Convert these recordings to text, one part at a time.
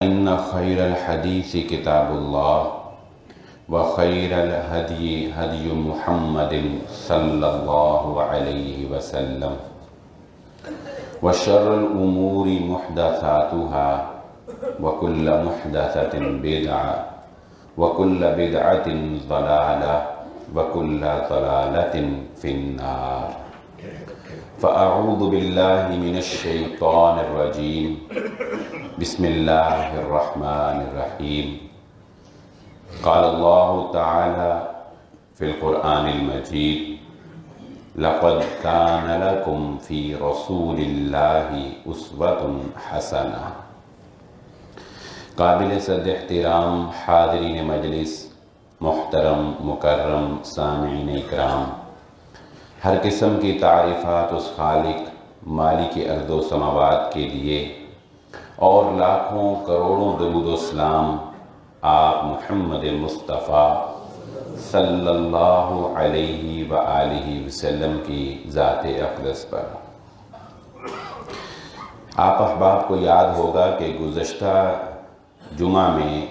إن خير الحديث كتاب الله وخير الهدي هدي محمد صلى الله عليه وسلم وشر الأمور محدثاتها وكل محدثة بدعة وكل بدعة ضلالة وكل ضلالة في النار. فأعوذ بالله من الشيطان الرجيم. بسم الله الرحمن الرحيم. قال الله تعالى في القرآن المجيد: لقد كان لكم في رسول الله أسوة حسنة. قابل صد احترام حاضرین مجلس، محترم مکرم سامعین اکرام، ہر قسم کی تعریفات اس خالق مالک ارض و سماوات کے لیے، اور لاکھوں کروڑوں درود و سلام آپ محمد مصطفیٰ صلی اللہ علیہ وآلہ وسلم کی ذات اقدس پر۔ آپ احباب کو یاد ہوگا کہ گزشتہ جمعہ میں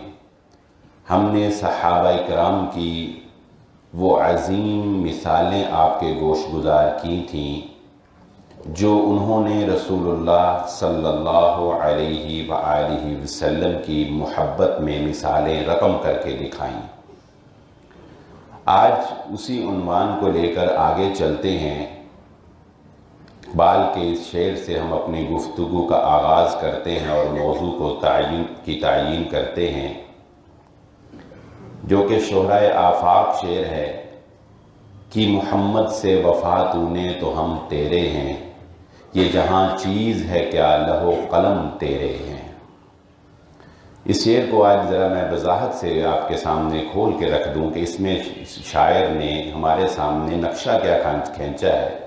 ہم نے صحابہ کرام کی وہ عظیم مثالیں آپ کے گوش گزار کی تھیں جو انہوں نے رسول اللہ صلی اللہ علیہ وآلہ وسلم کی محبت میں مثالیں رقم کر کے دکھائیں۔ آج اسی عنوان کو لے کر آگے چلتے ہیں۔ اقبال کے اس شعر سے ہم اپنی گفتگو کا آغاز کرتے ہیں اور موضوع کو تعیین کرتے ہیں، جو کہ شہرائے آفاق شعر ہے کہ محمد سے وفا تو نے تو ہم تیرے ہیں، یہ جہاں چیز ہے کیا لہو قلم تیرے ہیں۔ اس شعر کو آج ذرا میں وضاحت سے آپ کے سامنے کھول کے رکھ دوں کہ اس میں شاعر نے ہمارے سامنے نقشہ کیا کھینچا ہے،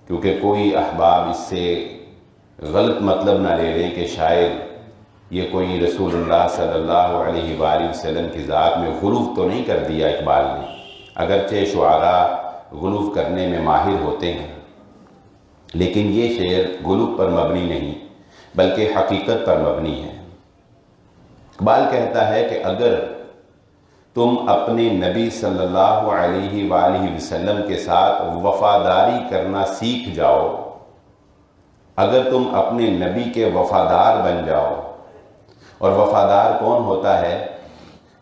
کیونکہ کوئی احباب اس سے غلط مطلب نہ لے لیں کہ شاید یہ کوئی رسول اللہ صلی اللہ علیہ وآلہ وسلم کی ذات میں غلو تو نہیں کر دیا اقبال نے، اگرچہ شعراء غلو کرنے میں ماہر ہوتے ہیں، لیکن یہ شعر غلو پر مبنی نہیں بلکہ حقیقت پر مبنی ہے۔ اقبال کہتا ہے کہ اگر تم اپنے نبی صلی اللہ علیہ وآلہ وسلم کے ساتھ وفاداری کرنا سیکھ جاؤ، اگر تم اپنے نبی کے وفادار بن جاؤ، اور وفادار کون ہوتا ہے؟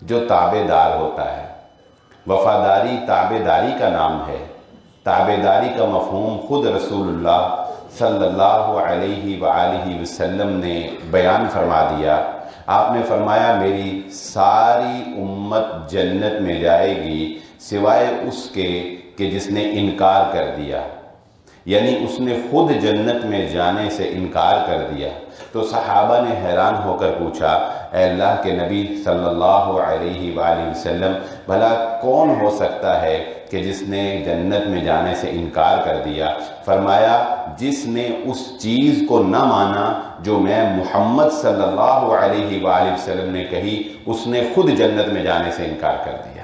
جو تابع دار ہوتا ہے۔ وفاداری تابع داری کا نام ہے۔ تابع داری کا مفہوم خود رسول اللہ صلی اللہ علیہ وآلہ وسلم نے بیان فرما دیا۔ آپ نے فرمایا میری ساری امت جنت میں جائے گی سوائے اس کے کہ جس نے انکار کر دیا، یعنی اس نے خود جنت میں جانے سے انکار کر دیا۔ تو صحابہ نے حیران ہو کر پوچھا، اے اللہ کے نبی صلی اللہ علیہ وآلہ وسلم، بھلا کون ہو سکتا ہے کہ جس نے جنت میں جانے سے انکار کر دیا؟ فرمایا جس نے اس چیز کو نہ مانا جو میں محمد صلی اللہ علیہ وآلہ وسلم نے کہی، اس نے خود جنت میں جانے سے انکار کر دیا۔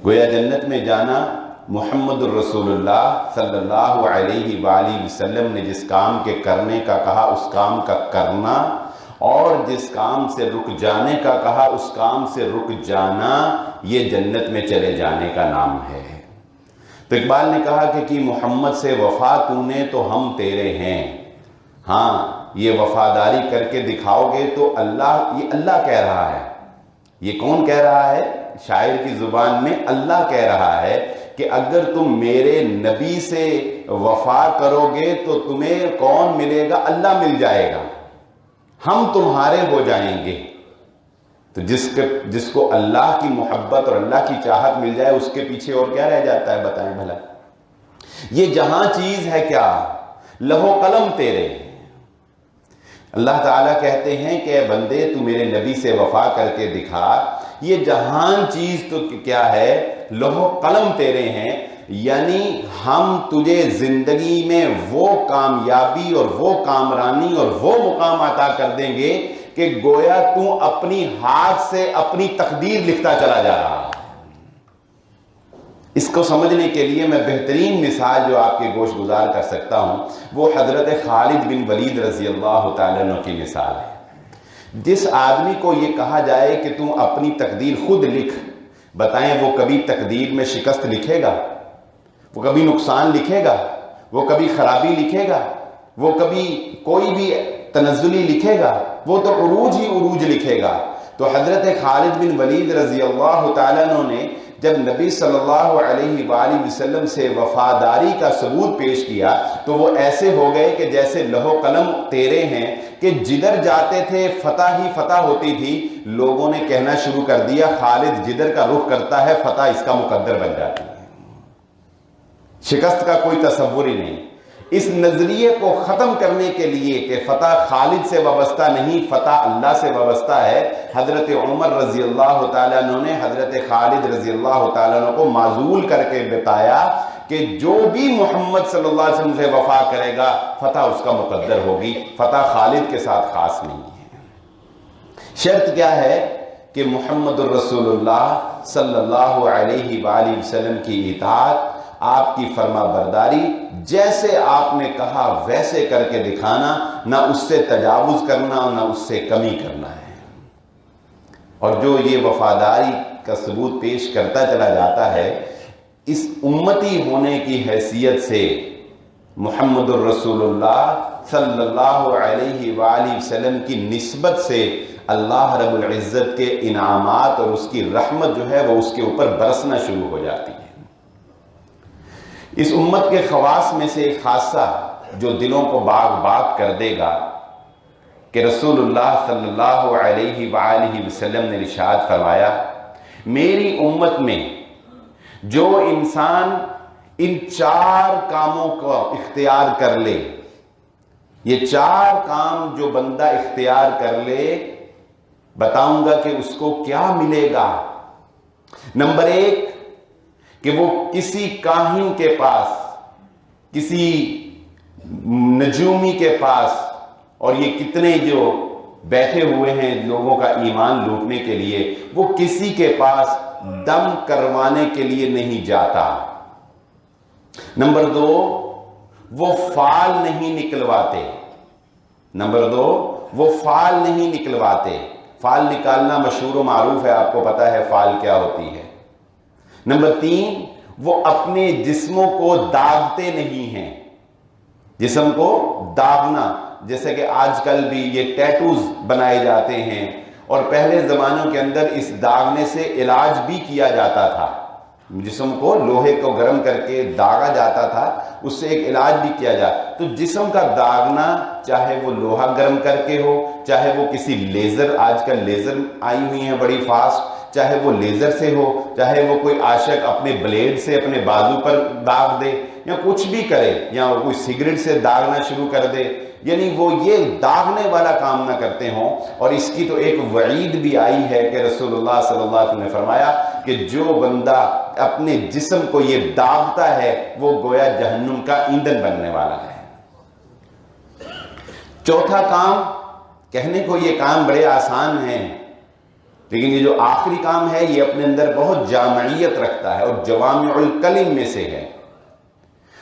گویا جنت میں جانا محمد الرسول اللہ صلی اللہ علیہ وآلہ وسلم نے جس کام کے کرنے کا کہا اس کام کا کرنا، اور جس کام سے رک جانے کا کہا اس کام سے رک جانا، یہ جنت میں چلے جانے کا نام ہے۔ تو اقبال نے کہا کہ محمد سے وفا تو نے تو ہم تیرے ہیں۔ ہاں، یہ وفاداری کر کے دکھاؤ گے تو یہ اللہ کہہ رہا ہے۔ یہ کون کہہ رہا ہے؟ شاعر کی زبان میں اللہ کہہ رہا ہے کہ اگر تم میرے نبی سے وفا کرو گے تو تمہیں کون ملے گا؟ اللہ مل جائے گا، ہم تمہارے ہو جائیں گے۔ تو جس کو اللہ کی محبت اور اللہ کی چاہت مل جائے اس کے پیچھے اور کیا رہ جاتا ہے بتائیں بھلا؟ یہ جہاں چیز ہے کیا لہو قلم تیرے۔ اللہ تعالیٰ کہتے ہیں کہ اے بندے تو میرے نبی سے وفا کر کے دکھا، یہ جہان چیز تو کیا ہے؟ لوح قلم تیرے ہیں، یعنی ہم تجھے زندگی میں وہ کامیابی اور وہ کامرانی اور وہ مقام عطا کر دیں گے کہ گویا تو اپنی ہاتھ سے اپنی تقدیر لکھتا چلا جا رہا ہے۔ اس کو سمجھنے کے لیے میں بہترین مثال جو آپ کے گوش گزار کر سکتا ہوں وہ حضرت خالد بن ولید رضی اللہ تعالیٰ عنہ کی مثال ہے۔ جس آدمی کو یہ کہا جائے کہ تم اپنی تقدیر خود لکھ، بتائیں وہ کبھی تقدیر میں شکست لکھے گا؟ وہ کبھی نقصان لکھے گا؟ وہ کبھی خرابی لکھے گا؟ وہ کبھی کوئی بھی تنزلی لکھے گا؟ وہ تو عروج ہی عروج لکھے گا۔ تو حضرت خالد بن ولید رضی اللہ تعالیٰ عنہ نے جب نبی صلی اللہ علیہ وآلہ وسلم سے وفاداری کا ثبوت پیش کیا تو وہ ایسے ہو گئے کہ جیسے لوح قلم تیرے ہیں، کہ جدھر جاتے تھے فتح ہی فتح ہوتی تھی۔ لوگوں نے کہنا شروع کر دیا خالد جدھر کا رخ کرتا ہے فتح اس کا مقدر بن جاتی ہے، شکست کا کوئی تصور ہی نہیں۔ اس نظریے کو ختم کرنے کے لیے کہ فتح خالد سے وابستہ نہیں، فتح اللہ سے وابستہ ہے، حضرت عمر رضی اللہ تعالیٰ عنہ نے حضرت خالد رضی اللہ تعالیٰ عنہ کو معزول کر کے بتایا کہ جو بھی محمد صلی اللہ علیہ وسلم سے وفا کرے گا فتح اس کا مقدر ہوگی، فتح خالد کے ساتھ خاص نہیں ہے۔ شرط کیا ہے؟ کہ محمد الرسول اللہ صلی اللہ علیہ وآلہ وسلم کی اطاعت، آپ کی فرما برداری، جیسے آپ نے کہا ویسے کر کے دکھانا، نہ اس سے تجاوز کرنا نہ اس سے کمی کرنا ہے۔ اور جو یہ وفاداری کا ثبوت پیش کرتا چلا جاتا ہے، اس امتی ہونے کی حیثیت سے محمد الرسول اللہ صلی اللہ علیہ وآلہ وسلم کی نسبت سے اللہ رب العزت کے انعامات اور اس کی رحمت جو ہے وہ اس کے اوپر برسنا شروع ہو جاتی ہے۔ اس امت کے خواص میں سے ایک خاصہ جو دلوں کو باغ باغ کر دے گا کہ رسول اللہ صلی اللہ علیہ وآلہ وسلم نے ارشاد فرمایا، میری امت میں جو انسان ان 4 کاموں کو اختیار کر لے، یہ 4 کام جو بندہ اختیار کر لے، بتاؤں گا کہ اس کو کیا ملے گا۔ نمبر 1 کہ وہ کسی کاہن کے پاس، کسی نجومی کے پاس، اور یہ کتنے جو بیٹھے ہوئے ہیں لوگوں کا ایمان لوٹنے کے لیے، وہ کسی کے پاس دم کروانے کے لیے نہیں جاتا۔ نمبر 2 وہ فال نہیں نکلواتے۔ نمبر 2 وہ فال نہیں نکلواتے۔ فال نکالنا مشہور و معروف ہے، آپ کو پتا ہے فال کیا ہوتی ہے۔ نمبر 3 وہ اپنے جسموں کو داغتے نہیں ہیں۔ جسم کو داغنا، جیسے کہ آج کل بھی یہ ٹیٹوز بنائے جاتے ہیں، اور پہلے زمانوں کے اندر اس داغنے سے علاج بھی کیا جاتا تھا۔ جسم کو لوہے کو گرم کر کے داغا جاتا تھا، اس سے ایک علاج بھی کیا جاتا۔ تو جسم کا داغنا، چاہے وہ لوہا گرم کر کے ہو، چاہے وہ کسی لیزر، آج کل لیزر آئی ہوئی ہیں بڑی فاسٹ، چاہے وہ لیزر سے ہو، چاہے وہ کوئی عاشق اپنے بلیڈ سے اپنے بازو پر داغ دے، یا کچھ بھی کرے، یا کوئی سگریٹ سے داغنا شروع کر دے، یعنی وہ یہ داغنے والا کام نہ کرتے ہوں۔ اور اس کی تو ایک وعید بھی آئی ہے کہ رسول اللہ صلی اللہ علیہ وسلم نے فرمایا کہ جو بندہ اپنے جسم کو یہ داغتا ہے وہ گویا جہنم کا ایندھن بننے والا ہے۔ چوتھا کام، کہنے کو یہ کام بڑے آسان ہیں، لیکن یہ جو آخری کام ہے یہ اپنے اندر بہت جامعیت رکھتا ہے اور جوامع الکلم میں سے ہے۔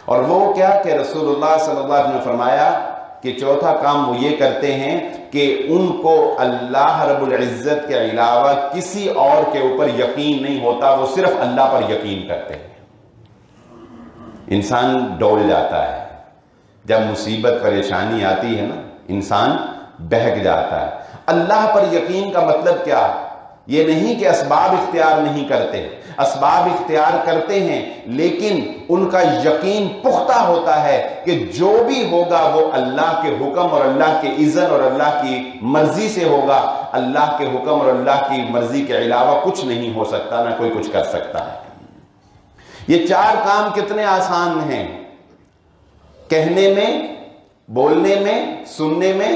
اور وہ کیا کہ رسول اللہ صلی اللہ علیہ وسلم نے فرمایا کہ چوتھا کام وہ یہ کرتے ہیں کہ ان کو اللہ رب العزت کے علاوہ کسی اور کے اوپر یقین نہیں ہوتا، وہ صرف اللہ پر یقین کرتے ہیں۔ انسان ڈول جاتا ہے جب مصیبت پریشانی آتی ہے نا، انسان بہک جاتا ہے۔ اللہ پر یقین کا مطلب کیا؟ یہ نہیں کہ اسباب اختیار نہیں کرتے، اسباب اختیار کرتے ہیں، لیکن ان کا یقین پختہ ہوتا ہے کہ جو بھی ہوگا وہ اللہ کے حکم اور اللہ کے اذن اور اللہ کی مرضی سے ہوگا۔ اللہ کے حکم اور اللہ کی مرضی کے علاوہ کچھ نہیں ہو سکتا، نہ کوئی کچھ کر سکتا ہے۔ یہ 4 کام کتنے آسان ہیں، کہنے میں، بولنے میں، سننے میں،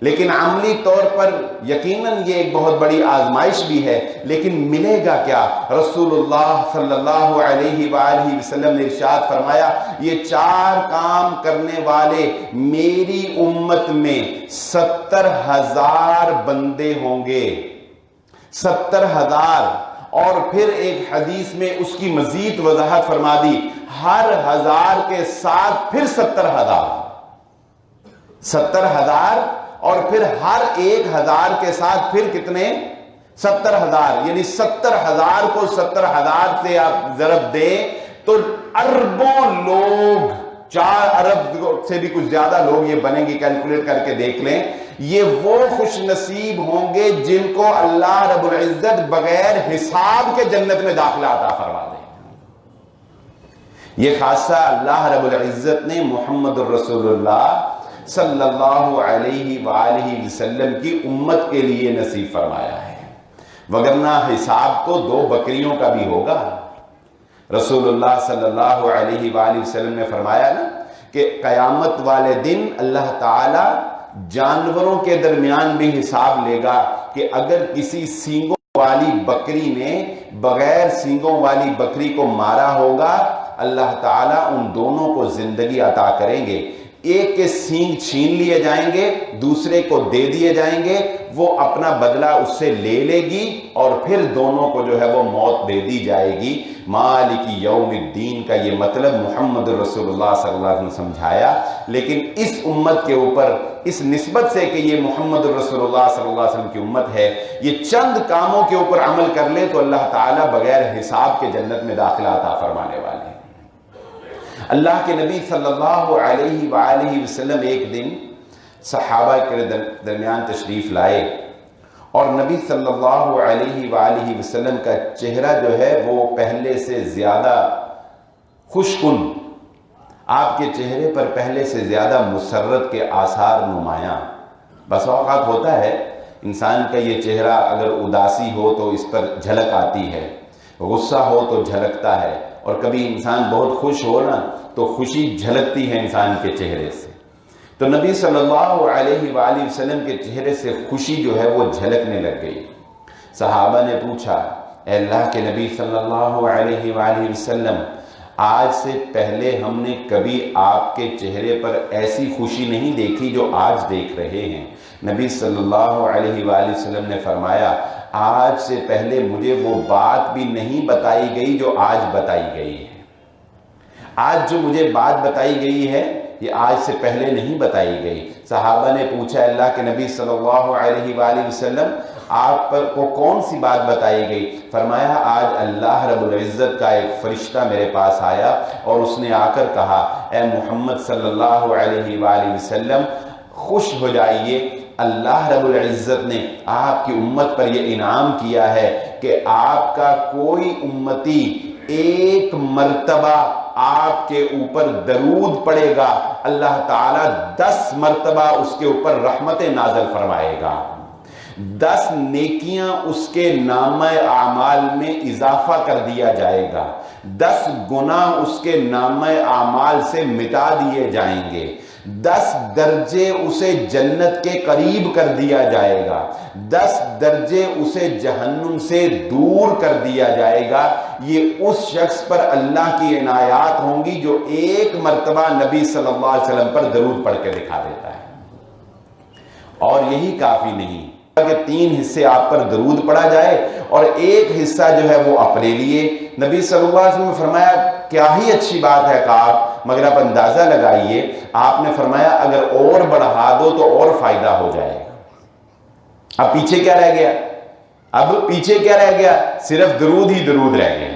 لیکن عملی طور پر یقیناً یہ ایک بہت بڑی آزمائش بھی ہے۔ لیکن ملے گا کیا؟ رسول اللہ صلی اللہ علیہ وآلہ وسلم نے ارشاد فرمایا، یہ 4 کام کرنے والے میری امت میں 70,000 بندے ہوں گے، 70,000۔ اور پھر ایک حدیث میں اس کی مزید وضاحت فرما دی، ہر 1000 کے ساتھ پھر 70,000، 70,000 اور پھر ہر 1000 کے ساتھ پھر کتنے 70,000، یعنی 70,000 کو 70,000 سے آپ ضرب دیں تو اربوں لوگ، 4 ارب سے بھی کچھ زیادہ لوگ یہ بنیں گے، کیلکولیٹ کر کے دیکھ لیں، یہ وہ خوش نصیب ہوں گے جن کو اللہ رب العزت بغیر حساب کے جنت میں داخلہ عطا فرما دے۔ یہ خاصہ اللہ رب العزت نے محمد الرسول اللہ صلی اللہ علیہ وآلہ وسلم کی امت کے لیے نصیب فرمایا ہے، وگرنہ حساب تو 2 بکریوں کا بھی ہوگا۔ رسول اللہ صلی اللہ علیہ وآلہ وسلم نے فرمایا نا کہ قیامت والے دن اللہ تعالی جانوروں کے درمیان بھی حساب لے گا کہ اگر کسی سینگوں والی بکری نے بغیر سینگوں والی بکری کو مارا ہوگا، اللہ تعالیٰ ان دونوں کو زندگی عطا کریں گے، ایک کے سینگ چھین لیے جائیں گے، دوسرے کو دے دیے جائیں گے، وہ اپنا بدلہ اس سے لے لے گی اور پھر دونوں کو جو ہے وہ موت دے دی جائے گی۔ مالک یوم الدین کا یہ مطلب محمد رسول اللہ صلی اللہ علیہ وسلم سمجھایا، لیکن اس امت کے اوپر اس نسبت سے کہ یہ محمد رسول اللہ صلی اللہ علیہ وسلم کی امت ہے، یہ چند کاموں کے اوپر عمل کر لے تو اللہ تعالیٰ بغیر حساب کے جنت میں داخلہ عطا فرمانے والے ہیں۔ اللہ کے نبی صلی اللہ علیہ وآلہ وسلم ایک دن صحابہ کے درمیان تشریف لائے اور نبی صلی اللہ علیہ وآلہ وسلم کا چہرہ جو ہے وہ پہلے سے زیادہ خوشکن، آپ کے چہرے پر پہلے سے زیادہ مسرت کے آثار نمایاں۔ بس اوقات ہوتا ہے انسان کا یہ چہرہ اگر اداسی ہو تو اس پر جھلک آتی ہے، غصہ ہو تو جھلکتا ہے، اور کبھی انسان بہت خوش ہو نا تو خوشی جھلکتی ہے انسان کے چہرے سے۔ تو نبی صلی اللہ علیہ وآلہ وسلم کے چہرے سے خوشی جو ہے وہ جھلکنے لگ گئی۔ صحابہ نے پوچھا، اے اللہ کے نبی صلی اللہ علیہ وآلہ وسلم، آج سے پہلے ہم نے کبھی آپ کے چہرے پر ایسی خوشی نہیں دیکھی جو آج دیکھ رہے ہیں۔ نبی صلی اللہ علیہ وآلہ وسلم نے فرمایا، آج سے پہلے مجھے وہ بات بھی نہیں بتائی گئی جو آج بتائی گئی ہے۔ آج جو مجھے بات بتائی گئی ہے یہ آج سے پہلے نہیں بتائی گئی۔ صحابہ نے پوچھا، اللہ کے نبی صلی اللہ علیہ وآلہ وسلم آپ پر کو کون سی بات بتائی گئی؟ فرمایا، آج اللہ رب العزت کا ایک فرشتہ میرے پاس آیا اور اس نے آ کر کہا، اے محمد صلی اللہ علیہ وآلہ وسلم خوش ہو جائیے، اللہ رب العزت نے آپ کی امت پر یہ انعام کیا ہے کہ آپ کا کوئی امتی ایک مرتبہ آپ کے اوپر درود پڑے گا، اللہ تعالیٰ 10 مرتبہ اس کے اوپر رحمت نازل فرمائے گا، 10 نیکیاں اس کے نامہ اعمال میں اضافہ کر دیا جائے گا، 10 گناہ اس کے نامہ اعمال سے مٹا دیے جائیں گے، 10 درجے اسے جنت کے قریب کر دیا جائے گا، 10 درجے اسے جہنم سے دور کر دیا جائے گا۔ یہ اس شخص پر اللہ کی عنایات ہوں گی جو ایک مرتبہ نبی صلی اللہ علیہ وسلم پر درود پڑھ کے دکھا دیتا ہے۔ اور یہی کافی نہیں کہ 3 حصے آپ پر درود پڑھا جائے اور ایک حصہ جو ہے وہ اپنے لیے۔ نبی صلی اللہ علیہ وسلم نے فرمایا، کیا ہی اچھی بات ہے کعب، مگر آپ اندازہ لگائیے، آپ نے فرمایا اگر اور بڑھا دو تو اور فائدہ ہو جائے گا۔ اب پیچھے کیا رہ گیا؟ اب پیچھے کیا رہ گیا؟ صرف درود ہی درود رہ گیا،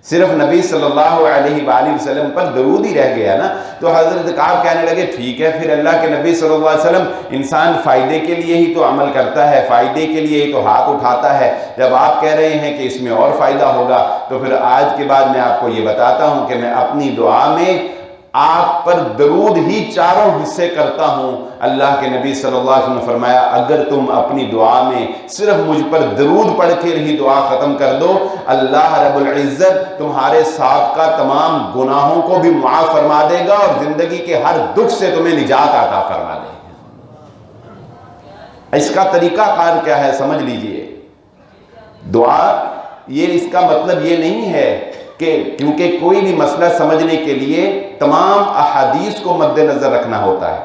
صرف نبی صلی اللہ علیہ وآلہ وسلم پر درود ہی رہ گیا نا۔ تو حضرت کعب کہنے لگے، ٹھیک ہے پھر اللہ کے نبی صلی اللہ علیہ وسلم، انسان فائدے کے لیے ہی تو عمل کرتا ہے، فائدے کے لیے ہی تو ہاتھ اٹھاتا ہے، جب آپ کہہ رہے ہیں کہ اس میں اور فائدہ ہوگا تو پھر آج کے بعد میں آپ کو یہ بتاتا ہوں کہ میں اپنی دعا میں آپ پر درود ہی 4 حصے کرتا ہوں۔ اللہ کے نبی صلی اللہ علیہ وسلم نے فرمایا، اگر تم اپنی دعا میں صرف مجھ پر درود پڑھ کے ہی دعا ختم کر دو، اللہ رب العزت تمہارے سابقہ تمام گناہوں کو بھی معاف فرما دے گا اور زندگی کے ہر دکھ سے تمہیں نجات عطا فرما دے گا۔ اس کا طریقہ کار کیا ہے سمجھ لیجئے۔ دعا یہ اس کا مطلب یہ نہیں ہے کہ کیونکہ کوئی بھی مسئلہ سمجھنے کے لیے تمام احادیث کو مد نظر رکھنا ہوتا ہے۔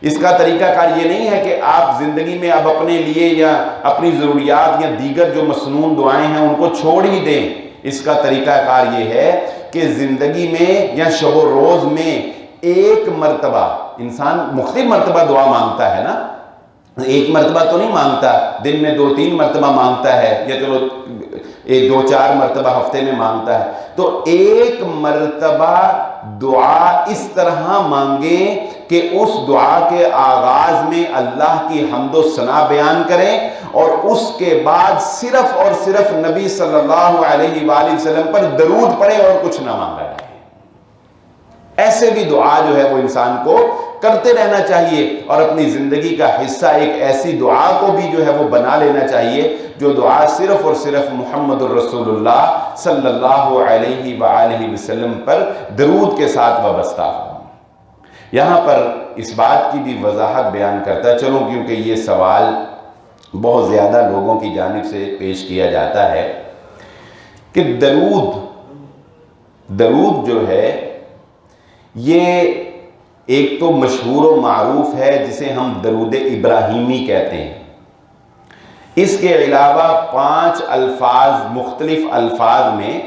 اس کا طریقہ کار یہ نہیں ہے کہ آپ زندگی میں اب اپنے لیے یا اپنی ضروریات یا دیگر جو مسنون دعائیں ہیں ان کو چھوڑ ہی دیں۔ اس کا طریقہ کار یہ ہے کہ زندگی میں یا شب و روز میں ایک مرتبہ، انسان مختلف مرتبہ دعا مانگتا ہے نا، ایک مرتبہ تو نہیں مانگتا، دن میں 2-3 مرتبہ مانگتا ہے، یا چلو 2-4 مرتبہ ہفتے میں مانگتا ہے، تو ایک مرتبہ دعا اس طرح مانگیں کہ اس دعا کے آغاز میں اللہ کی حمد و ثنا بیان کریں، اور اس کے بعد صرف اور صرف نبی صلی اللہ علیہ وآلہ وسلم پر درود پڑھیں اور کچھ نہ مانگا جائے۔ ایسے بھی دعا جو ہے وہ انسان کو کرتے رہنا چاہیے، اور اپنی زندگی کا حصہ ایک ایسی دعا کو بھی جو ہے وہ بنا لینا چاہیے جو دعا صرف اور صرف محمد الرسول اللہ صلی اللہ علیہ وآلہ وسلم پر درود کے ساتھ وابستہ ہو۔ یہاں پر اس بات کی بھی وضاحت بیان کرتا چلوں، کیونکہ یہ سوال بہت زیادہ لوگوں کی جانب سے پیش کیا جاتا ہے کہ درود جو ہے یہ ایک تو مشہور و معروف ہے جسے ہم درود ابراہیمی کہتے ہیں، اس کے علاوہ 5 الفاظ مختلف الفاظ میں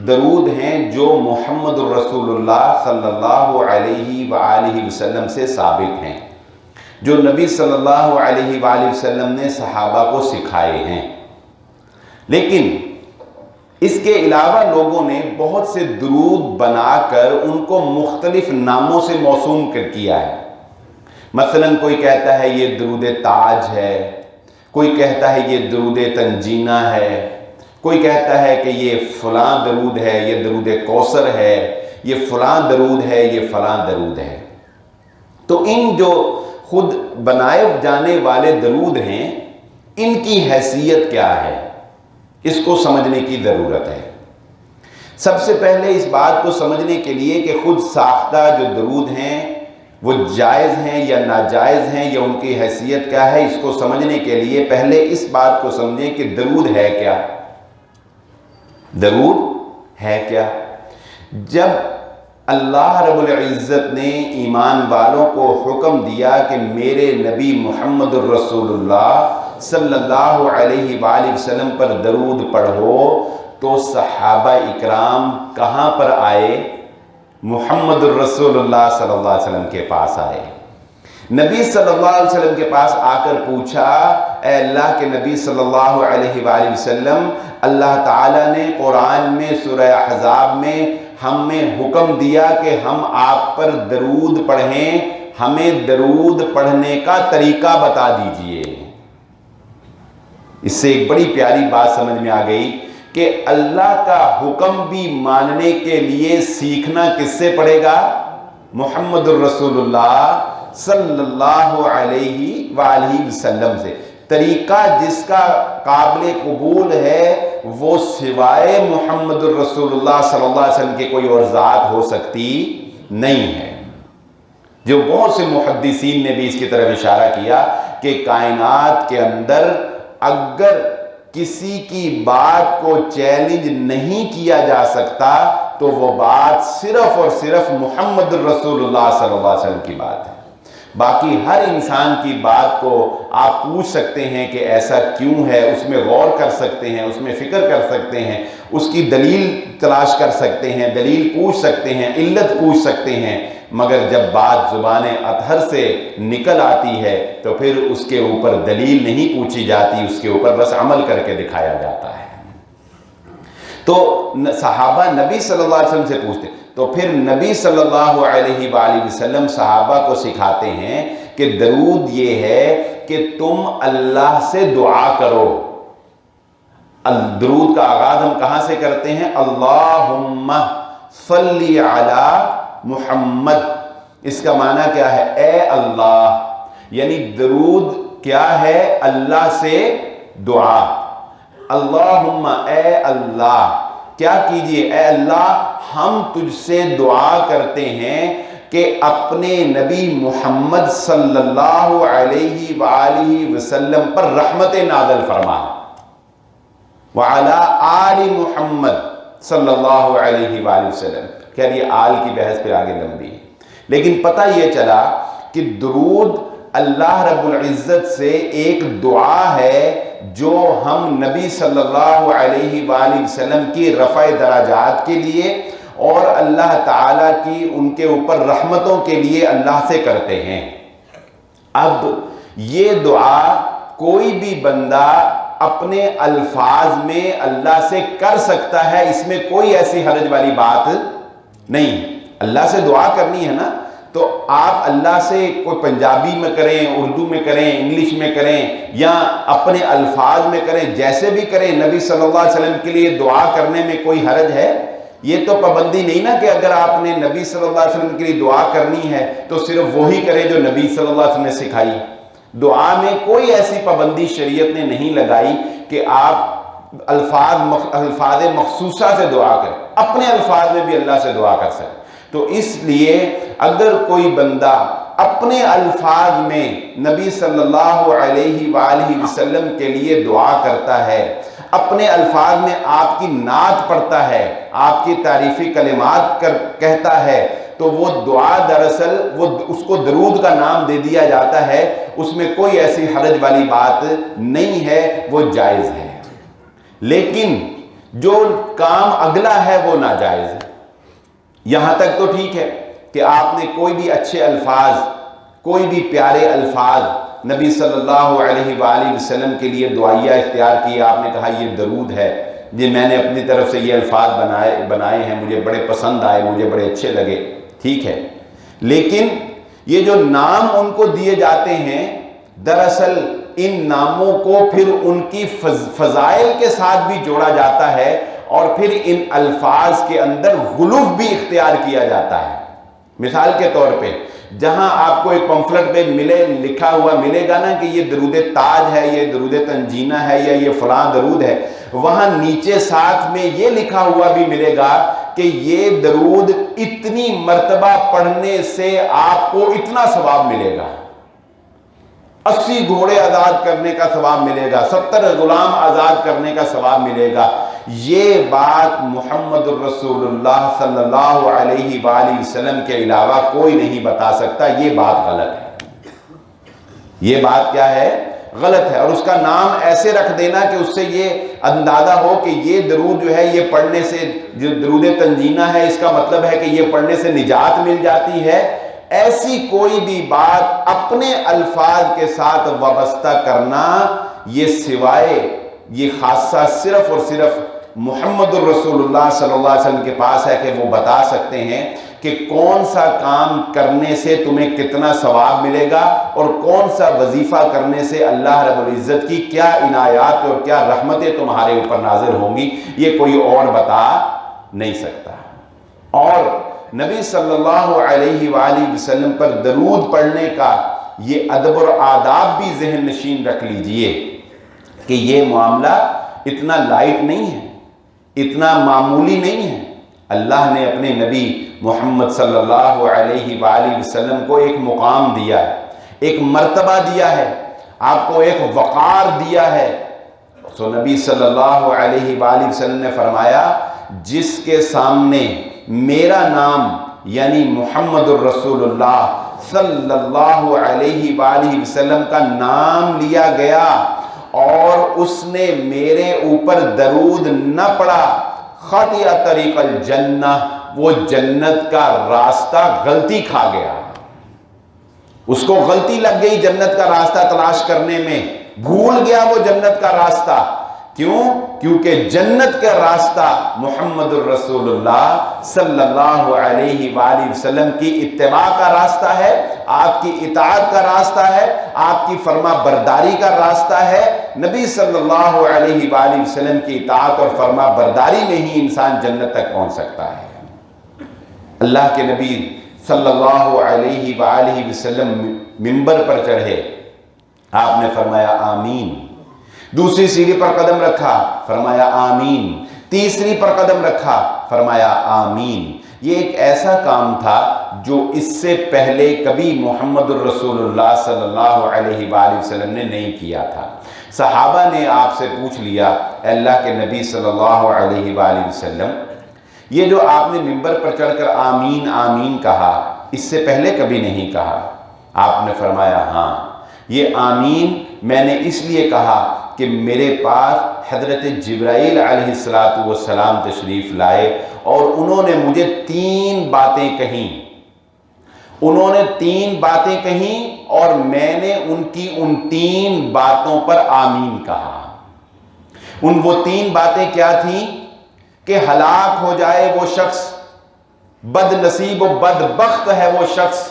درود ہیں جو محمد الرسول اللہ صلی اللہ علیہ وآلہ وسلم سے ثابت ہیں، جو نبی صلی اللہ علیہ وآلہ وسلم نے صحابہ کو سکھائے ہیں۔ لیکن اس کے علاوہ لوگوں نے بہت سے درود بنا کر ان کو مختلف ناموں سے موسوم کیا ہے۔ مثلا کوئی کہتا ہے یہ درود تاج ہے، کوئی کہتا ہے یہ درود تنجینہ ہے، کوئی کہتا ہے کہ یہ فلاں درود ہے، یہ درود کوثر ہے، یہ فلاں درود ہے، یہ فلاں درود ہے۔ تو ان جو خود بنائے جانے والے درود ہیں، ان کی حیثیت کیا ہے، اس کو سمجھنے کی ضرورت ہے۔ سب سے پہلے اس بات کو سمجھنے کے لیے کہ خود ساختہ جو درود ہیں وہ جائز ہیں یا ناجائز ہیں، یا ان کی حیثیت کیا ہے، اس کو سمجھنے کے لیے پہلے اس بات کو سمجھیں کہ درود ہے کیا۔ درود ہے کیا؟ جب اللہ رب العزت نے ایمان والوں کو حکم دیا کہ میرے نبی محمد الرسول اللہ صلی اللہ علیہ وآلہ وسلم پر درود پڑھو، تو صحابہ اکرام کہاں پر آئے؟ محمد الرسول اللہ صلی اللہ علیہ وسلم کے پاس آئے۔ نبی صلی اللہ علیہ وسلم کے پاس آ کر پوچھا، اے اللہ کے نبی صلی اللہ علیہ وآلہ وسلم، اللہ تعالیٰ نے قرآن میں سورہ احزاب میں ہمیں حکم دیا کہ ہم آپ پر درود پڑھیں، ہمیں درود پڑھنے کا طریقہ بتا دیجئے۔ اس سے ایک بڑی پیاری بات سمجھ میں آ گئی کہ اللہ کا حکم بھی ماننے کے لیے سیکھنا کس سے پڑے گا؟ محمد الرسول اللہ صلی اللہ علیہ وآلہ وسلم سے۔ طریقہ جس کا قابل قبول ہے وہ سوائے محمد الرسول اللہ صلی اللہ علیہ وسلم کے کوئی اور ذات ہو سکتی نہیں ہے۔ جو بہت سے محدثین نے بھی اس کی طرف اشارہ کیا کہ کائنات کے اندر اگر کسی کی بات کو چیلنج نہیں کیا جا سکتا تو وہ بات صرف اور صرف محمد الرسول اللہ صلی اللہ علیہ وسلم کی بات ہے۔ باقی ہر انسان کی بات کو آپ پوچھ سکتے ہیں کہ ایسا کیوں ہے، اس میں غور کر سکتے ہیں، اس میں فکر کر سکتے ہیں، اس کی دلیل تلاش کر سکتے ہیں، دلیل پوچھ سکتے ہیں، علت پوچھ سکتے ہیں، مگر جب بات زبان اطہر سے نکل آتی ہے تو پھر اس کے اوپر دلیل نہیں پوچھی جاتی، اس کے اوپر بس عمل کر کے دکھایا جاتا ہے۔ تو صحابہ نبی صلی اللہ علیہ وسلم سے پوچھتے، تو پھر نبی صلی اللہ علیہ وآلہ وسلم صحابہ کو سکھاتے ہیں کہ درود یہ ہے کہ تم اللہ سے دعا کرو۔ درود کا آغاز ہم کہاں سے کرتے ہیں؟ اللہم صلی علی محمد۔ اس کا معنی کیا ہے؟ اے اللہ، یعنی درود کیا ہے؟ اللہ سے دعا۔ اللہم، اے اللہ، کیا کیجئے؟ اے اللہ، ہم تجھ سے دعا کرتے ہیں کہ اپنے نبی محمد صلی اللہ علیہ وآلہ وسلم پر رحمت نازل فرما، وعلی آل محمد صلی اللہ علیہ وآلہ وسلم۔ خیر یہ آل کی بحث پہ آگے لمبی ہے، لیکن پتہ یہ چلا کہ درود اللہ رب العزت سے ایک دعا ہے جو ہم نبی صلی اللہ علیہ وآلہ وسلم کی رفع درجات کے لیے اور اللہ تعالیٰ کی ان کے اوپر رحمتوں کے لیے اللہ سے کرتے ہیں۔ اب یہ دعا کوئی بھی بندہ اپنے الفاظ میں اللہ سے کر سکتا ہے، اس میں کوئی ایسی حرج والی بات نہیں۔ اللہ سے دعا کرنی ہے نا، تو آپ اللہ سے کوئی پنجابی میں کریں، اردو میں کریں، انگلش میں کریں، یا اپنے الفاظ میں کریں، جیسے بھی کریں، نبی صلی اللہ علیہ وسلم کے لیے دعا کرنے میں کوئی حرج ہے؟ یہ تو پابندی نہیں نا کہ اگر آپ نے نبی صلی اللہ علیہ وسلم کے لیے دعا کرنی ہے تو صرف وہی کریں جو نبی صلی اللہ علیہ وسلم نے سکھائی۔ دعا میں کوئی ایسی پابندی شریعت نے نہیں لگائی کہ آپ الفاظ مخصوصہ سے دعا کریں، اپنے الفاظ میں بھی اللہ سے دعا کر سکیں۔ تو اس لیے اگر کوئی بندہ اپنے الفاظ میں نبی صلی اللہ علیہ وآلہ وسلم کے لیے دعا کرتا ہے، اپنے الفاظ میں آپ کی نعت پڑھتا ہے، آپ کی تعریفی کلمات کہتا ہے، تو وہ دعا دراصل اس کو درود کا نام دے دیا جاتا ہے، اس میں کوئی ایسی حرج والی بات نہیں ہے، وہ جائز ہے۔ لیکن جو کام اگلا ہے وہ ناجائز ہے۔ یہاں تک تو ٹھیک ہے کہ آپ نے کوئی بھی اچھے الفاظ، کوئی بھی پیارے الفاظ نبی صلی اللہ علیہ وآلہ وسلم کے لیے دعائیہ اختیار کیے، آپ نے کہا یہ درود ہے، یہ میں نے اپنی طرف سے یہ الفاظ بنائے ہیں، مجھے بڑے پسند آئے، مجھے بڑے اچھے لگے، ٹھیک ہے۔ لیکن یہ جو نام ان کو دیے جاتے ہیں، دراصل ان ناموں کو پھر ان کی فضائل کے ساتھ بھی جوڑا جاتا ہے، اور پھر ان الفاظ کے اندر غلو بھی اختیار کیا جاتا ہے۔ مثال کے طور پہ جہاں آپ کو ایک پمفلٹ پہ لکھا ہوا ملے گا نا کہ یہ درود تاج ہے، یہ درود تنجینہ ہے، یا یہ فلاں درود ہے، وہاں نیچے ساتھ میں یہ لکھا ہوا بھی ملے گا کہ یہ درود اتنی مرتبہ پڑھنے سے آپ کو اتنا ثواب ملے گا، 80 گھوڑے آزاد کرنے کا ثواب ملے گا، 70 غلام آزاد کرنے کا ثواب ملے گا۔ یہ بات محمد الرسول اللہ صلی اللہ علیہ وآلہ وسلم کے علاوہ کوئی نہیں بتا سکتا۔ یہ بات غلط ہے، یہ بات کیا ہے؟ غلط ہے۔ اور اس کا نام ایسے رکھ دینا کہ اس سے یہ اندازہ ہو کہ یہ درود جو ہے یہ پڑھنے سے، جو درود تنجینہ ہے، اس کا مطلب ہے کہ یہ پڑھنے سے نجات مل جاتی ہے، ایسی کوئی بھی بات اپنے الفاظ کے ساتھ وابستہ کرنا، یہ سوائے، یہ خاصہ صرف اور صرف محمد الرسول اللہ صلی اللہ علیہ وسلم کے پاس ہے کہ وہ بتا سکتے ہیں کہ کون سا کام کرنے سے تمہیں کتنا ثواب ملے گا، اور کون سا وظیفہ کرنے سے اللہ رب العزت کی کیا عنایات اور کیا رحمتیں تمہارے اوپر نازل ہوں گی، یہ کوئی اور بتا نہیں سکتا۔ اور نبی صلی اللہ علیہ وآلہ وسلم پر درود پڑھنے کا یہ ادب اور آداب بھی ذہن نشین رکھ لیجئے کہ یہ معاملہ اتنا لائٹ نہیں ہے، اتنا معمولی نہیں ہے۔ اللہ نے اپنے نبی محمد صلی اللہ علیہ وآلہ وسلم کو ایک مقام دیا ہے، ایک مرتبہ دیا ہے، آپ کو ایک وقار دیا ہے۔ تو نبی صلی اللہ علیہ وآلہ وسلم نے فرمایا، جس کے سامنے میرا نام یعنی محمد الرسول اللہ صلی اللہ علیہ وآلہ وسلم کا نام لیا گیا اور اس نے میرے اوپر درود نہ پڑھا، خطی طریق الجنہ، وہ جنت کا راستہ غلطی کھا گیا، اس کو غلطی لگ گئی جنت کا راستہ تلاش کرنے میں، بھول گیا وہ جنت کا راستہ۔ کیوں؟ کیونکہ جنت کا راستہ محمد الرسول اللہ صلی اللہ علیہ وآلہ وسلم کی اتباع کا راستہ ہے، آپ کی اطاعت کا راستہ ہے، آپ کی فرما برداری کا راستہ ہے۔ نبی صلی اللہ علیہ وآلہ وسلم کی اطاعت اور فرما برداری میں ہی انسان جنت تک پہنچ سکتا ہے۔ اللہ کے نبی صلی اللہ علیہ وآلہ وسلم منبر پر چڑھے، آپ نے فرمایا آمین، دوسری سیڑھی پر قدم رکھا، فرمایا آمین، تیسری پر قدم رکھا، فرمایا آمین۔ یہ ایک ایسا کام تھا جو اس سے پہلے کبھی محمد الرسول اللہ صلی اللہ علیہ وآلہ وسلم نے نہیں کیا تھا۔ صحابہ نے آپ سے پوچھ لیا، اے اللہ کے نبی صلی اللہ علیہ وآلہ وسلم، یہ جو آپ نے منبر پر چڑھ کر آمین آمین کہا، اس سے پہلے کبھی نہیں کہا؟ آپ نے فرمایا ہاں، یہ آمین میں نے اس لیے کہا کہ میرے پاس حضرت جبرائیل علیہ السلام تشریف لائے اور انہوں نے مجھے 3 باتیں کہیں، انہوں نے 3 باتیں کہیں اور میں نے ان کی ان 3 باتوں پر آمین کہا۔ وہ 3 باتیں کیا تھیں کہ ہلاک ہو جائے وہ شخص، بد نصیب و بدبخت ہے وہ شخص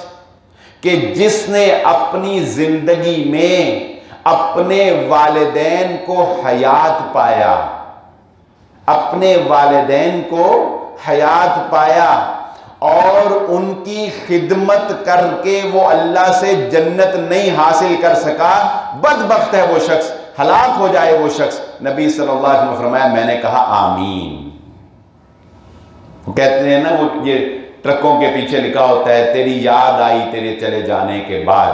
کہ جس نے اپنی زندگی میں اپنے والدین کو حیات پایا، اپنے والدین کو حیات پایا اور ان کی خدمت کر کے وہ اللہ سے جنت نہیں حاصل کر سکا، بدبخت ہے وہ شخص، ہلاک ہو جائے وہ شخص۔ نبی صلی اللہ علیہ وسلم نے فرمایا، میں نے کہا آمین۔ وہ کہتے ہیں نا، وہ یہ ٹرکوں کے پیچھے لکھا ہوتا ہے تیری یاد آئی تیرے چلے جانے کے بعد۔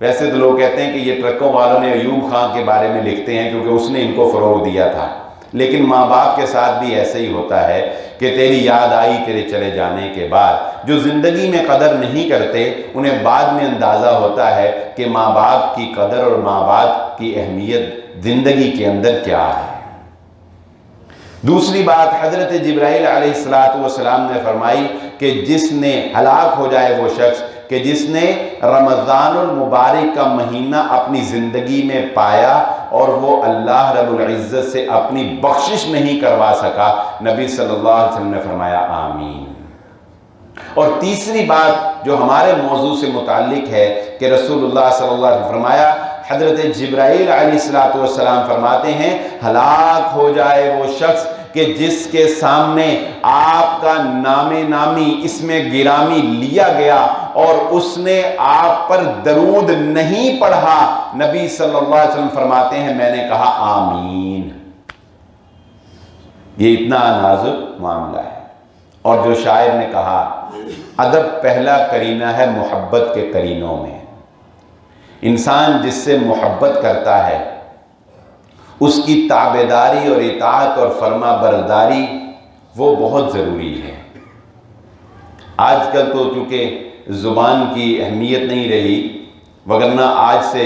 ویسے تو لوگ کہتے ہیں کہ یہ ٹرکوں والوں نے ایوب خان کے بارے میں لکھتے ہیں کیونکہ اس نے ان کو فروغ دیا تھا، لیکن ماں باپ کے ساتھ بھی ایسے ہی ہوتا ہے کہ تیری یاد آئی تیرے چلے جانے کے بعد۔ جو زندگی میں قدر نہیں کرتے انہیں بعد میں اندازہ ہوتا ہے کہ ماں باپ کی قدر اور ماں باپ کی اہمیت زندگی کے اندر کیا ہے۔ دوسری بات حضرت جبرائیل علیہ السلام نے فرمائی کہ جس نے ہلاک ہو جائے وہ شخص کہ جس نے رمضان المبارک کا مہینہ اپنی زندگی میں پایا اور وہ اللہ رب العزت سے اپنی بخشش نہیں کروا سکا۔ نبی صلی اللہ علیہ وسلم نے فرمایا آمین۔ اور تیسری بات جو ہمارے موضوع سے متعلق ہے کہ رسول اللہ صلی اللہ علیہ وسلم فرمایا، حضرت جبرائیل علیہ السلام فرماتے ہیں ہلاک ہو جائے وہ شخص کہ جس کے سامنے آپ کا نام نامی اسم گرامی لیا گیا اور اس نے آپ پر درود نہیں پڑھا۔ نبی صلی اللہ علیہ وسلم فرماتے ہیں میں نے کہا آمین۔ یہ اتنا نازک معاملہ ہے۔ اور جو شاعر نے کہا ادب پہلا کرینہ ہے محبت کے کرینوں میں، انسان جس سے محبت کرتا ہے اس کی تابعداری اور اطاعت اور فرما برداری وہ بہت ضروری ہے۔ آج کل تو چونکہ زبان کی اہمیت نہیں رہی، وگرنہ آج سے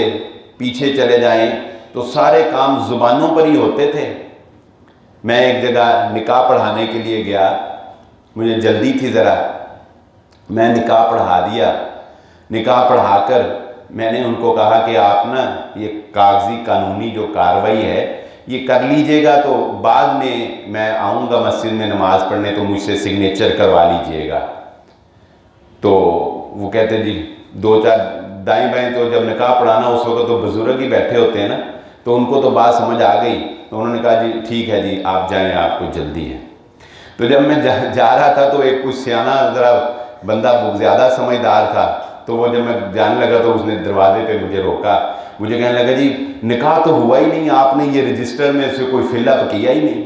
پیچھے چلے جائیں تو سارے کام زبانوں پر ہی ہوتے تھے۔ میں ایک جگہ نکاح پڑھانے کے لیے گیا، مجھے جلدی تھی ذرا، میں نکاح پڑھا دیا۔ نکاح پڑھا کر میں نے ان کو کہا کہ آپ نا یہ کاغذی قانونی جو کارروائی ہے یہ کر لیجئے گا، تو بعد میں آؤں گا مسجد میں نماز پڑھنے تو مجھ سے سگنیچر کروا لیجئے گا۔ تو وہ کہتے جی 2-4 دائیں بائیں، تو جب نکاح پڑھانا اس وقت تو بزرگ ہی بیٹھے ہوتے ہیں نا، تو ان کو تو بات سمجھ آ گئی، تو انہوں نے کہا جی ٹھیک ہے جی آپ جائیں، آپ کو جلدی ہے۔ تو جب میں جا رہا تھا تو ایک کچھ سیانہ ذرا بندہ زیادہ سمجھدار تھا، تو وہ جب میں جانے لگا تو اس نے دروازے پہ مجھے روکا، مجھے کہنے لگا جی نکاح تو ہوا ہی نہیں، آپ نے یہ رجسٹر میں سے کوئی فل اپ کیا ہی نہیں،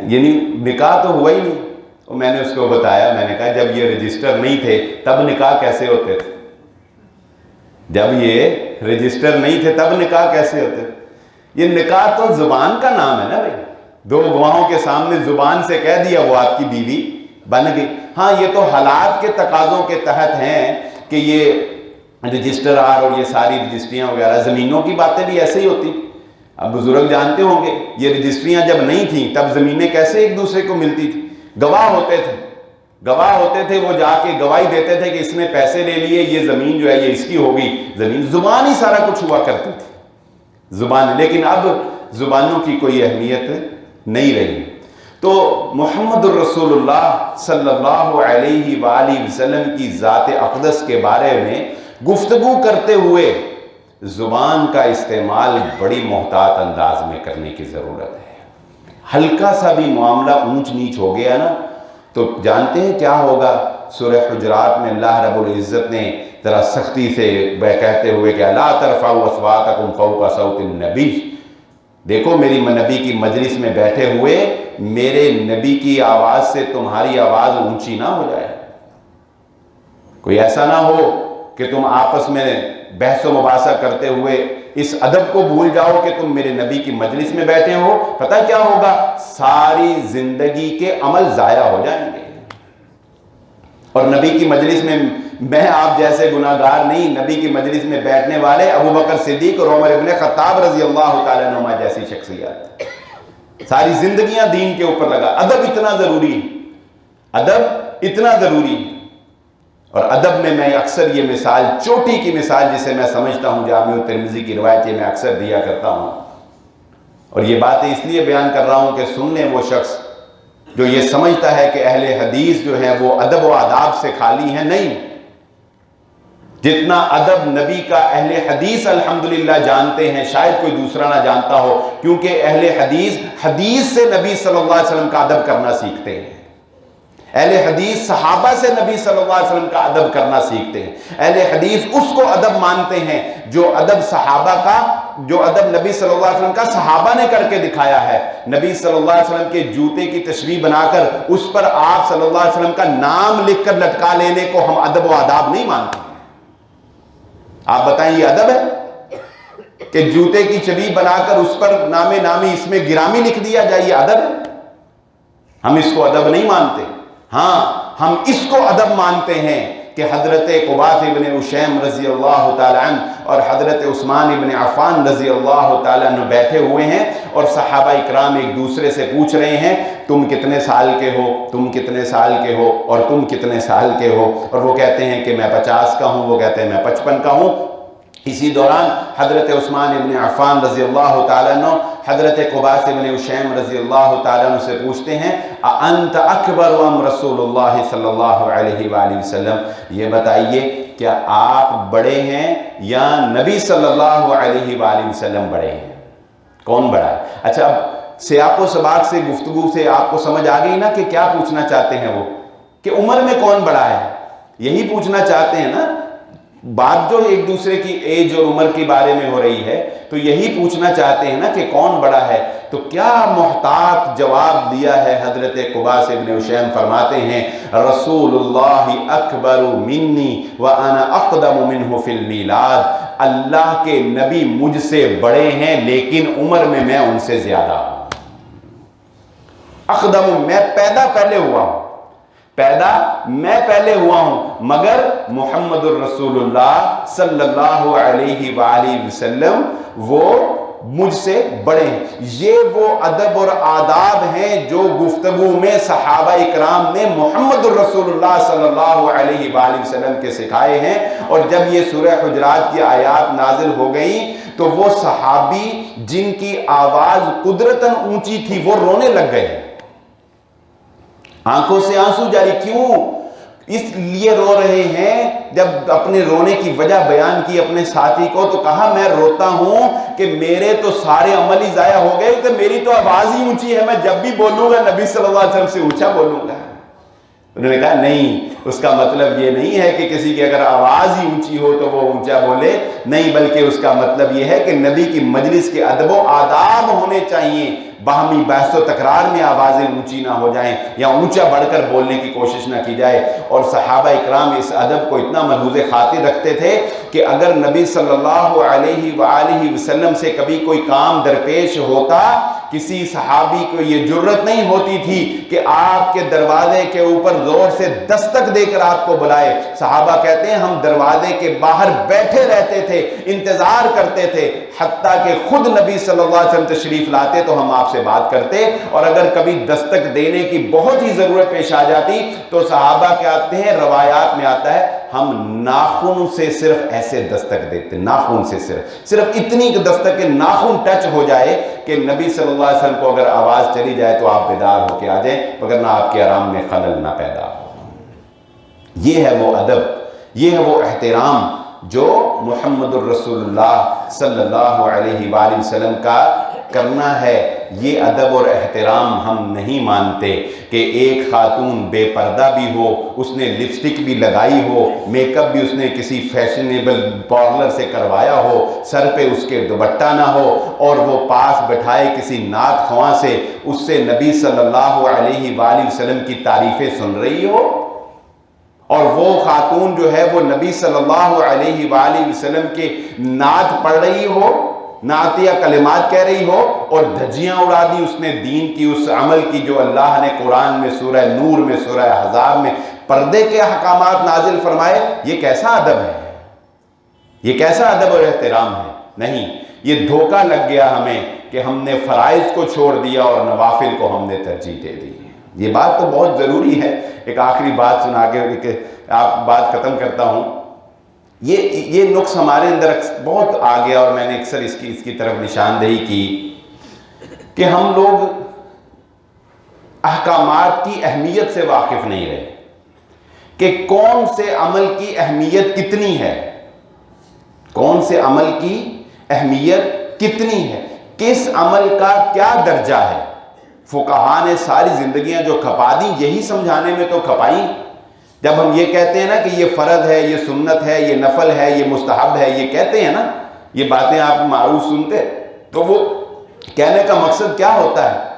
یعنی نکاح تو ہوا ہی نہیں۔ اور میں نے اس کو بتایا، میں نے کہا جب یہ رجسٹر نہیں تھے تب نکاح کیسے ہوتے تھے؟ جب یہ رجسٹر نہیں تھے تب نکاح کیسے ہوتے تھے؟ یہ نکاح تو زبان کا نام ہے نا بھائی، 2 گواہوں کے سامنے زبان سے کہہ دیا وہ آپ کی بیوی بن گئی۔ ہاں یہ تو حالات کے تقاضوں کے تحت ہیں کہ یہ رجسٹر اور یہ ساری رجسٹریاں وغیرہ، زمینوں کی باتیں بھی ایسے ہی ہوتی۔ اب بزرگ جانتے ہوں گے یہ رجسٹریاں جب نہیں تھیں تب زمینیں کیسے ایک دوسرے کو ملتی تھی؟ گواہ ہوتے تھے، وہ جا کے گواہی دیتے تھے کہ اس نے پیسے لے لیے، یہ زمین جو ہے یہ اس کی ہوگی، زمین زبان ہی سارا کچھ ہوا کرتی تھی، زبان۔ لیکن اب زبانوں کی کوئی اہمیت نہیں رہی۔ تو محمد الرسول اللہ صلی اللہ علیہ وآلہ وسلم کی ذات اقدس کے بارے میں گفتگو کرتے ہوئے زبان کا استعمال بڑی محتاط انداز میں کرنے کی ضرورت ہے۔ ہلکا سا بھی معاملہ اونچ نیچ ہو گیا نا تو جانتے ہیں کیا ہوگا؟ سورہ حجرات میں اللہ رب العزت نے ذرا سختی سے کہتے ہوئے کہ لا ترفعوا اصواتکم فوق صوت النبی، دیکھو میری نبی کی مجلس میں بیٹھے ہوئے میرے نبی کی آواز سے تمہاری آواز اونچی نہ ہو جائے۔ کوئی ایسا نہ ہو کہ تم آپس میں بحث و مباحثہ کرتے ہوئے اس ادب کو بھول جاؤ کہ تم میرے نبی کی مجلس میں بیٹھے ہو۔ پتہ کیا ہوگا؟ ساری زندگی کے عمل ضائع ہو جائیں گے۔ اور نبی کی مجلس میں آپ جیسے گناہگار نہیں، نبی کی مجلس میں بیٹھنے والے ابو بکر صدیق اور عمر ابن خطاب رضی اللہ تعالیٰ عنہما جیسی شخصیات، ساری زندگیاں دین کے اوپر لگا۔ ادب اتنا ضروری ہے، ادب اتنا ضروری ہے۔ اور ادب میں اکثر یہ مثال، چوٹی کی مثال جسے میں سمجھتا ہوں، جامع ترمذی کی روایت یہ میں اکثر دیا کرتا ہوں، اور یہ باتیں اس لیے بیان کر رہا ہوں کہ سن لیں وہ شخص جو یہ سمجھتا ہے کہ اہل حدیث جو ہیں وہ ادب و آداب سے خالی ہیں. نہیں، جتنا ادب نبی کا اہل حدیث الحمدللہ جانتے ہیں شاید کوئی دوسرا نہ جانتا ہو، کیونکہ اہل حدیث حدیث سے نبی صلی اللہ علیہ وسلم کا ادب کرنا سیکھتے ہیں. اہل حدیث صحابہ سے نبی صلی اللہ علیہ وسلم کا ادب کرنا سیکھتے ہیں. اہل حدیث اس کو ادب مانتے ہیں جو ادب صحابہ کا، جو ادب نبی صلی اللہ علیہ وسلم کا صحابہ نے کر کے دکھایا ہے. نبی صلی اللہ علیہ وسلم کے جوتے کی تشریح بنا کر اس پر آپ صلی اللہ علیہ وسلم کا نام لکھ کر لٹکا لینے کو ہم ادب و آداب نہیں مانتے. آپ بتائیں یہ ادب ہے کہ جوتے کی چبی بنا کر اس پر نام نامی اس میں گرامی لکھ دیا جائے؟ یہ ادب ہے؟ ہم اس کو ادب نہیں مانتے. ہاں، ہم اس کو ادب مانتے ہیں کہ حضرت قباث ابن اشیم رضی اللہ تعالیٰ عنہ اور حضرت عثمان ابن عفان رضی اللہ تعالیٰ عنہ بیٹھے ہوئے ہیں اور صحابہ اکرام ایک دوسرے سے پوچھ رہے ہیں تم کتنے سال کے ہو، تم کتنے سال کے ہو، اور تم کتنے سال کے ہو، اور وہ کہتے ہیں کہ میں 50 کا ہوں، وہ کہتے ہیں میں 55 کا ہوں. اسی دوران حضرت عثمان ابن عفان رضی اللہ تعالیٰ عنہ حضرت قباث ابن اشیم رضی اللہ تعالیٰ عنہ سے پوچھتے ہیں اَأَنْتَ أَكْبَرُ أَمْ رسول اللہ صلی اللہ علیہ وآلہ وسلم، یہ بتائیے کیا آپ بڑے ہیں یا نبی صلی اللہ علیہ وآلہ وسلم بڑے ہیں؟ کون بڑا ہے؟ اچھا، اب سیاق و سباق سے گفتگو سے آپ کو سمجھ آ گئی نا کہ کیا پوچھنا چاہتے ہیں وہ، کہ عمر میں کون بڑا ہے؟ یہی پوچھنا چاہتے ہیں نا. بات جو ایک دوسرے کی ایج اور عمر کے بارے میں ہو رہی ہے تو یہی پوچھنا چاہتے ہیں نا کہ کون بڑا ہے. تو کیا محتاط جواب دیا ہے حضرت قباث ابن اشیم، فرماتے ہیں رسول اللہ اکبر منی وانا اقدم منہ فی المیلاد، اللہ کے نبی مجھ سے بڑے ہیں لیکن عمر میں ان سے زیادہ ہوں. اقدم، میں پیدا پہلے ہوا ہوں، پیدا میں پہلے ہوا ہوں، مگر محمد الرسول اللہ صلی اللہ علیہ وآلہ وسلم وہ مجھ سے بڑے ہیں. یہ وہ ادب اور آداب ہیں جو گفتگو میں صحابہ اکرام نے محمد الرسول اللہ صلی اللہ علیہ وآلہ وسلم کے سکھائے ہیں. اور جب یہ سورہ حجرات کی آیات نازل ہو گئیں تو وہ صحابی جن کی آواز قدرتاً اونچی تھی وہ رونے لگ گئے، آنکھوں سے آنسو جاری. کیوں؟ اس لیے رو رہے ہیں، جب اپنے رونے کی وجہ بیان کی اپنے ساتھی کو تو کہا میں روتا ہوں کہ میرے تو سارے عمل ہی ضائع ہو گئے کہ میری تو آواز ہی اونچی ہے، میں جب بھی بولوں گا نبی صلی اللہ علیہ وسلم سے اونچا بولوں گا. انہوں نے کہا نہیں، اس کا مطلب یہ نہیں ہے کہ کسی کی اگر آواز ہی اونچی ہو تو وہ اونچا بولے، نہیں، بلکہ اس کا مطلب یہ ہے کہ نبی کی مجلس کے ادب و آداب ہونے چاہیے، باہمی بحث و تکرار میں آوازیں اونچی نہ ہو جائیں یا اونچا بڑھ کر بولنے کی کوشش نہ کی جائے. اور صحابہ اکرام اس ادب کو اتنا ملحوظ خاطر رکھتے تھے کہ اگر نبی صلی اللہ علیہ وآلہ وسلم سے کبھی کوئی کام درپیش ہوتا، کسی صحابی کو یہ جرت نہیں ہوتی تھی کہ آپ کے دروازے کے اوپر زور سے دستک دے کر آپ کو بلائے. صحابہ کہتے ہیں ہم دروازے کے باہر بیٹھے رہتے تھے، انتظار کرتے تھے، حتیٰ کہ خود نبی صلی اللہ علیہ وسلم تشریف لاتے تو ہم آپ سے بات کرتے. اور اگر کبھی دستک دینے کی بہت ہی ضرورت پیش آ جاتی تو صحابہ کیا کہتے ہیں، روایات میں آتا ہے ہم ناخن سے صرف ایسے دستک دیتے، ناخن سے صرف اتنی دستک کہ ناخن ٹچ ہو جائے کہ نبی صلی اللہ علیہ وسلم کو اگر آواز چلی جائے تو آپ بیدار ہو کے آ جائیں، وگرنہ آپ کے آرام میں خلل نہ پیدا ہو. یہ ہے وہ ادب، یہ ہے وہ احترام جو محمد الرسول اللہ صلی اللہ علیہ وآلہ وسلم کا کرنا ہے. یہ ادب اور احترام ہم نہیں مانتے کہ ایک خاتون بے پردہ بھی ہو، اس نے لپسٹک بھی لگائی ہو، میک اپ بھی اس نے کسی فیشنیبل پارلر سے کروایا ہو، سر پہ اس کے دوپٹہ نہ ہو، اور وہ پاس بٹھائے کسی نعت خواں سے اس سے نبی صلی اللہ علیہ وآلہ وسلم کی تعریفیں سن رہی ہو، اور وہ خاتون جو ہے وہ نبی صلی اللہ علیہ وآلہ وسلم کے نعت پڑھ رہی ہو، نعتیہ کلمات کہہ رہی ہو، اور دھجیاں اڑا دی اس نے دین کی اس عمل کی جو اللہ نے قرآن میں سورہ نور میں سورہ احزاب میں پردے کے احکامات نازل فرمائے. یہ کیسا ادب ہے؟ یہ کیسا ادب اور احترام ہے؟ نہیں، یہ دھوکہ لگ گیا ہمیں کہ ہم نے فرائض کو چھوڑ دیا اور نوافل کو ہم نے ترجیح دے دی. یہ بات تو بہت ضروری ہے. ایک آخری بات سنا کے آپ بات ختم کرتا ہوں. یہ نقص ہمارے اندر بہت آ گیا، اور میں نے اکثر اس کی طرف نشاندہی کی کہ ہم لوگ احکامات کی اہمیت سے واقف نہیں رہے کہ کون سے عمل کی اہمیت کتنی ہے، کون سے عمل کی اہمیت کتنی ہے، کس عمل کا کیا درجہ ہے. فقہاء نے ساری زندگیاں جو کھپا دیں یہی سمجھانے میں تو کھپائیں. جب ہم یہ کہتے ہیں نا کہ یہ فرض ہے، یہ سنت ہے، یہ نفل ہے، یہ مستحب ہے، یہ کہتے ہیں نا، یہ باتیں آپ معروف سنتے، تو وہ کہنے کا مقصد کیا ہوتا ہے؟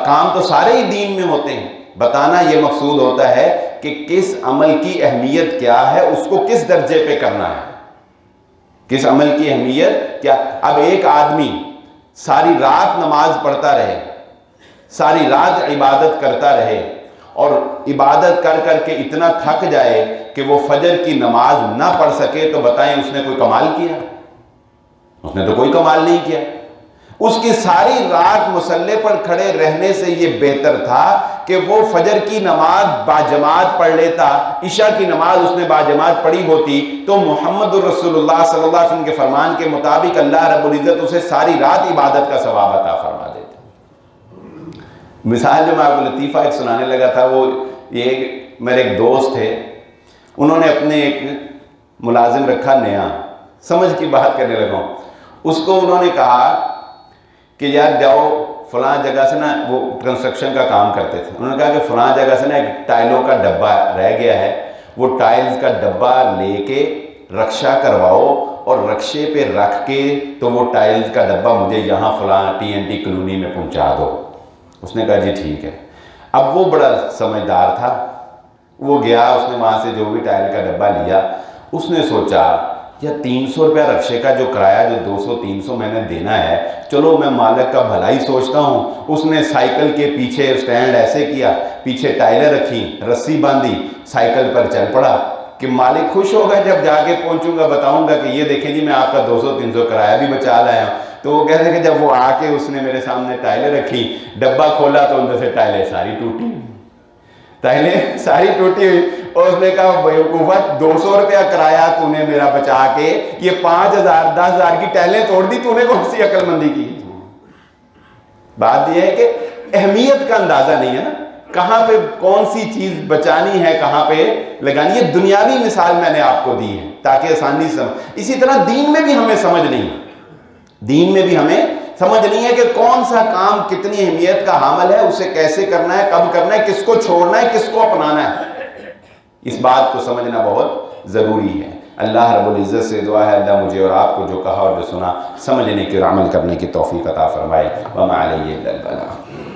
کام تو سارے ہی دین میں ہوتے ہیں. بتانا یہ مقصود ہوتا ہے کہ کس عمل کی اہمیت کیا ہے، اس کو کس درجے پہ کرنا ہے، کس عمل کی اہمیت کیا. اب ایک آدمی ساری رات نماز پڑھتا رہے، ساری رات عبادت کرتا رہے، اور عبادت کر کر کے اتنا تھک جائے کہ وہ فجر کی نماز نہ پڑھ سکے، تو بتائیں اس نے کوئی کمال کیا؟ اس نے تو کوئی کمال نہیں کیا. اس کی ساری رات مصلی پر کھڑے رہنے سے یہ بہتر تھا کہ وہ فجر کی نماز باجماعت پڑھ لیتا. عشاء کی نماز اس نے باجماعت پڑھی ہوتی تو محمد الرسول اللہ صلی اللہ علیہ وسلم کے فرمان کے مطابق اللہ رب العزت اسے ساری رات عبادت کا ثواب عطا فرما دیتا. مثال جو میں آپ کو لطیفہ ایک سنانے لگا تھا، وہ یہ میرے ایک دوست تھے، انہوں نے اپنے ایک ملازم رکھا نیا، سمجھ کی بات کرنے لگا ہوں. اس کو انہوں نے کہا کہ یار جاؤ فلاں جگہ سے نا، وہ کنسٹرکشن کا کام کرتے تھے، انہوں نے کہا کہ فلاں جگہ سے نا ایک ٹائلوں کا ڈبہ رہ گیا ہے، وہ ٹائلز کا ڈبہ لے کے رکشہ کرواؤ اور رکشے پہ رکھ کے تو وہ ٹائلز کا ڈبہ مجھے یہاں فلاں TNT کلونی میں پہنچا دو. اس نے کہا جی ٹھیک ہے. اب وہ بڑا سمجھدار تھا، وہ گیا، اس نے وہاں سے جو بھی ٹائل کا ڈبہ لیا. اس نے سوچا یا 300 روپیہ رکشے کا جو کرایہ جو 200-300 میں نے دینا ہے، چلو میں مالک کا بھلائی سوچتا ہوں. اس نے سائیکل کے پیچھے اسٹینڈ ایسے کیا، پیچھے ٹائلیں رکھیں، رسی باندھی، سائیکل پر چل پڑا کہ مالک خوش ہوگا، جب جا کے پہنچوں گا بتاؤں گا کہ یہ دیکھیں جی میں آپ کا 200-300 کرایہ بھی بچا لایا ہوں. تو وہ کہتے ہیں کہ جب وہ آ کے اس نے میرے سامنے ٹائلیں رکھی، ڈبہ کھولا تو اندر سے ٹائلیں ساری ٹوٹی، ٹائلیں ساری ٹوٹی ہوئی. اور اس نے کہا بیوقوفہ 200 روپیہ کرایہ تو نے میرا بچا کے یہ 5,000 10,000 کی ٹائلیں توڑ دی، تو نے کون سی عقل مندی کی؟ بات یہ ہے کہ اہمیت کا اندازہ نہیں ہے نا، کہاں پہ کون سی چیز بچانی ہے، کہاں پہ لگانی. یہ دنیاوی مثال میں نے آپ کو دی ہے تاکہ آسانی سے. اسی طرح دین میں بھی ہمیں سمجھ نہیں ہے، دین میں بھی ہمیں سمجھ نہیں ہے کہ کون سا کام کتنی اہمیت کا حامل ہے، اسے کیسے کرنا ہے، کب کرنا ہے، کس کو چھوڑنا ہے، کس کو اپنانا ہے. اس بات کو سمجھنا بہت ضروری ہے. اللہ رب العزت سے دعا ہے اللہ مجھے اور آپ کو جو کہا اور جو سنا سمجھنے کی اور عمل کرنے کی توفیق عطا فرمائے. وما علیہ الا البلاغ.